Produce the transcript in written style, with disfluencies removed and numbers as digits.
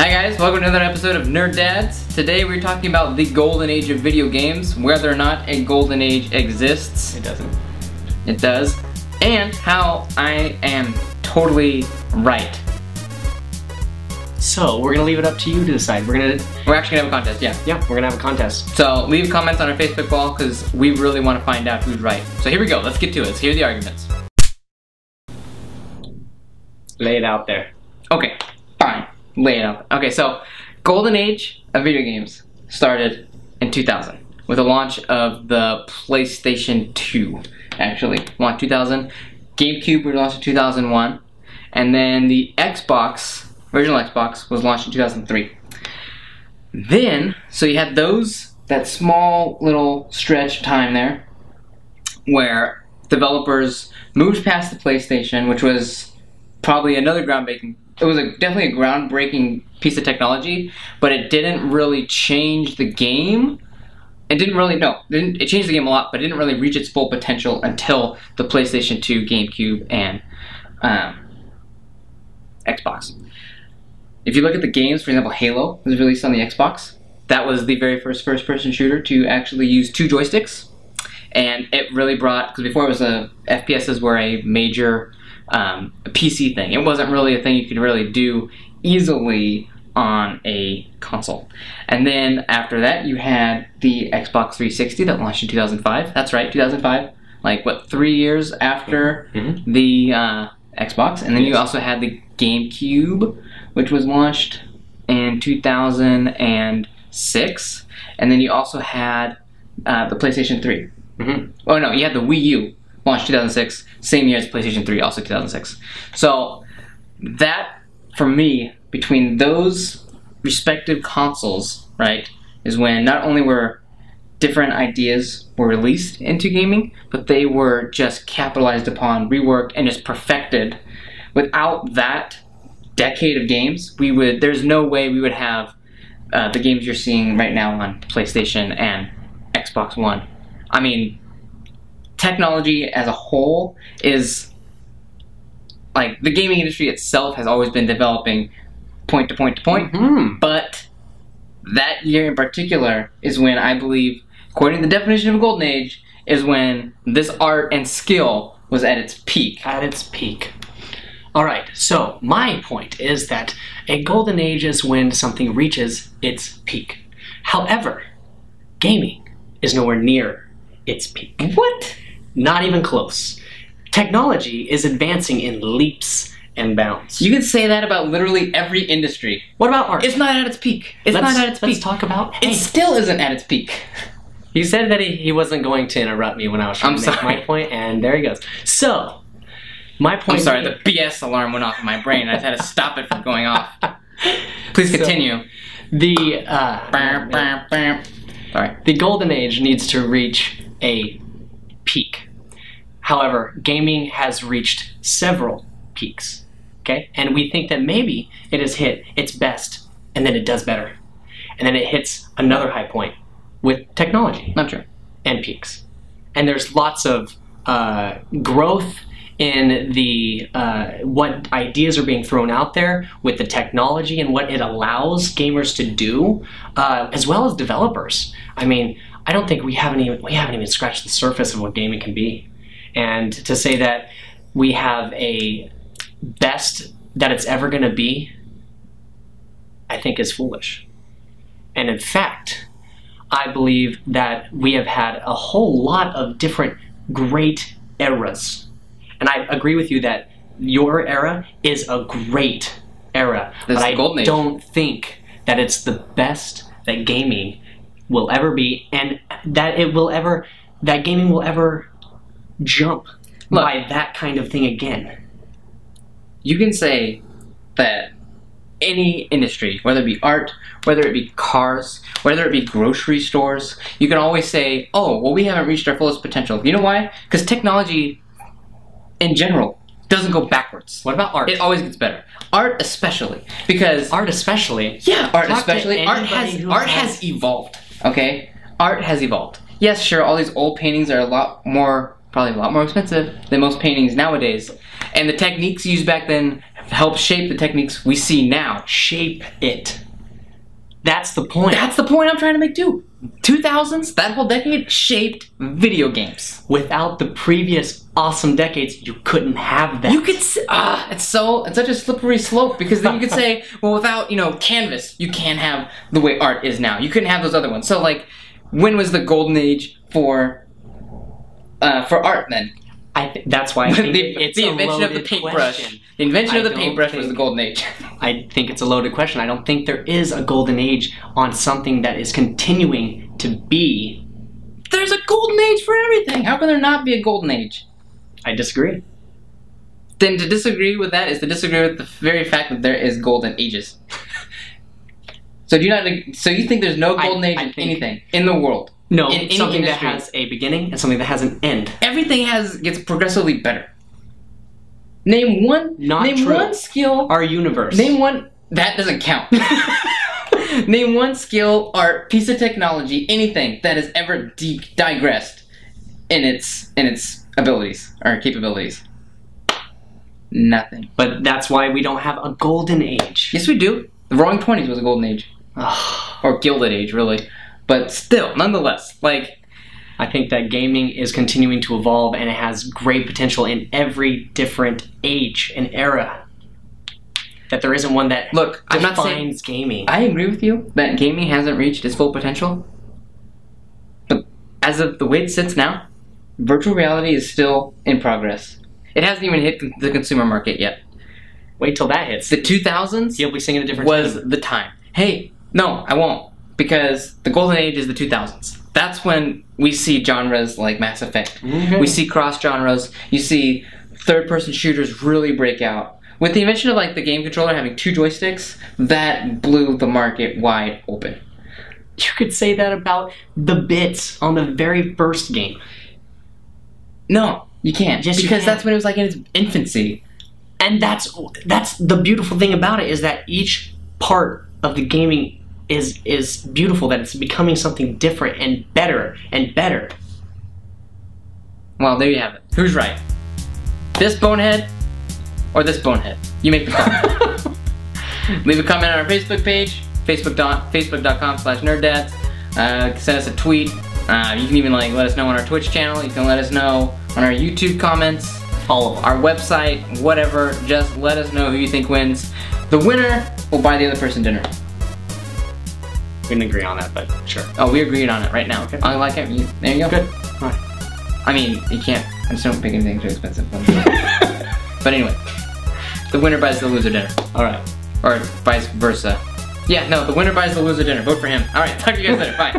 Hi guys, welcome to another episode of Nerd Dads. Today we're talking about the golden age of video games, whether or not a golden age exists. It doesn't. It does. And how I am totally right. So, we're gonna leave it up to you to decide. We're actually gonna have a contest, yeah. Yeah, we're gonna have a contest. So leave comments on our Facebook wall because we really want to find out who's right. So here we go, let's get to it. Let's hear the arguments. Lay it out there. Okay, fine. Lay it out. Okay, so golden age of video games started in 2000 with the launch of the PlayStation 2, actually. Launched 2000. GameCube was launched in 2001. And then the Xbox, original Xbox, was launched in 2003. Then, so you had that small little stretch of time there where developers moved past the PlayStation, which was probably another groundbreaking. It was definitely a groundbreaking piece of technology, but it didn't really change the game. It changed the game a lot, but it didn't really reach its full potential until the PlayStation 2, GameCube, and Xbox. If you look at the games, for example, Halo was released on the Xbox. That was the very first-person shooter to actually use 2 joysticks, and it really brought, because before it was FPSs were a major PC thing. It wasn't really a thing you could really do easily on a console. And then after that, you had the Xbox 360 that launched in 2005. That's right, 2005. Like, what, 3 years after the Xbox. And then you also had the GameCube, which was launched in 2006. And then you also had the PlayStation 3. Oh no, you had the Wii U, launched 2006, same year as PlayStation 3, also 2006. So that, for me, between those respective consoles, right, is when not only were different ideas were released into gaming, but they were just capitalized upon, reworked, and just perfected. Without that decade of games, there's no way we would have the games you're seeing right now on PlayStation and Xbox One. I mean, technology as a whole is, like, the gaming industry itself has always been developing point to point to point, but that year in particular is when I believe, according to the definition of a golden age, is when this art and skill was at its peak. At its peak. Alright, so my point is that a golden age is when something reaches its peak. However, gaming is nowhere near its peak. What? Not even close. Technology is advancing in leaps and bounds. You can say that about literally every industry. What about art? It's not at its peak. It's not at its peak. Let's talk about... It still isn't at its peak. He said that he wasn't going to interrupt me when I was trying to make my point, and there he goes. So, my point... I'm sorry, the BS alarm went off in my brain. I just had to stop it from going off. Please continue. The golden age needs to reach a peak. However, gaming has reached several peaks, okay? And we think that maybe it has hit its best, and then it does better. And then it hits another high point with technology. Not true. And peaks. And there's lots of growth in the what ideas are being thrown out there with the technology and what it allows gamers to do, as well as developers. I mean, I don't think we haven't even scratched the surface of what gaming can be. And to say that we have a best that it's ever going to be, I think is foolish. And in fact, I believe that we have had a whole lot of different great eras. And I agree with you that your era is a great era. But I don't think that it's the best that gaming will ever be, and that gaming will ever jump by that kind of thing again. You can say that any industry, whether it be art, whether it be cars, whether it be grocery stores, you can always say, oh, well, we haven't reached our fullest potential. You know why? Because technology, in general, doesn't go backwards. What about art? It always gets better. Art especially. Because... Art especially? Yeah, art especially. Art has evolved, okay? Art has evolved. Yes, sure, all these old paintings are probably a lot more expensive than most paintings nowadays. And the techniques used back then helped shape the techniques we see now. Shape it. That's the point. That's the point I'm trying to make too. 2000s, that whole decade shaped video games. Without the previous awesome decades, you couldn't have that. You could it's such a slippery slope, because then you could say, well, without, canvas, you can't have the way art is now. You couldn't have those other ones. So like, when was the golden age for art then? That's why I think it's the a invention of the loaded paintbrush. question. The invention of the paintbrush was the golden age. I think it's a loaded question. I don't think there is a golden age on something that is continuing to be. There's a golden age for everything. How can there not be a golden age? I disagree. Then to disagree with that is to disagree with the very fact that there is golden ages. So you think there's no golden age in anything in the world? No, in any something industry that has a beginning and something that has an end. Everything gets progressively better. Name one skill. Our universe. Name one that doesn't count. Name one skill, art, piece of technology, anything that has ever digressed in its abilities or capabilities. Nothing. But that's why we don't have a golden age. Yes, we do. The Roaring '20s was a golden age, or Gilded Age, really. But still, nonetheless, I think that gaming is continuing to evolve, and it has great potential in every different age and era. That there isn't one that I'm not saying gaming. I agree with you that gaming hasn't reached its full potential. But as of the way it sits now, virtual reality is still in progress. It hasn't even hit the consumer market yet. Wait till that hits. The 2000s You'll be singing a different was the time. Hey, no, I won't. Because the golden age is the 2000s. That's when we see genres like Mass Effect. Mm-hmm. We see cross genres. You see third-person shooters really break out. With the invention of the game controller having 2 joysticks, that blew the market wide open. You could say that about the bits on the very first game. No, you can't. Yes, because that's when it was in its infancy. And that's the beautiful thing about it, is that each part of the gaming is beautiful, that it's becoming something different and better and better. Well, there you have it. Who's right? This bonehead or this bonehead? You make the call. Leave a comment on our Facebook page, facebook.com/nerddads. Send us a tweet. You can even let us know on our Twitch channel. You can let us know on our YouTube comments. All of them. Our website, whatever. Just let us know who you think wins. The winner will buy the other person dinner. We didn't agree on that, but sure. Oh, we agreed on it right now. Okay. I like it. There you go. Good. All right. I mean, you can't. I just don't pick anything too expensive. But anyway, the winner buys the loser dinner. All right. Or vice versa. Yeah, no, the winner buys the loser dinner. Vote for him. All right, talk to you guys later. Bye.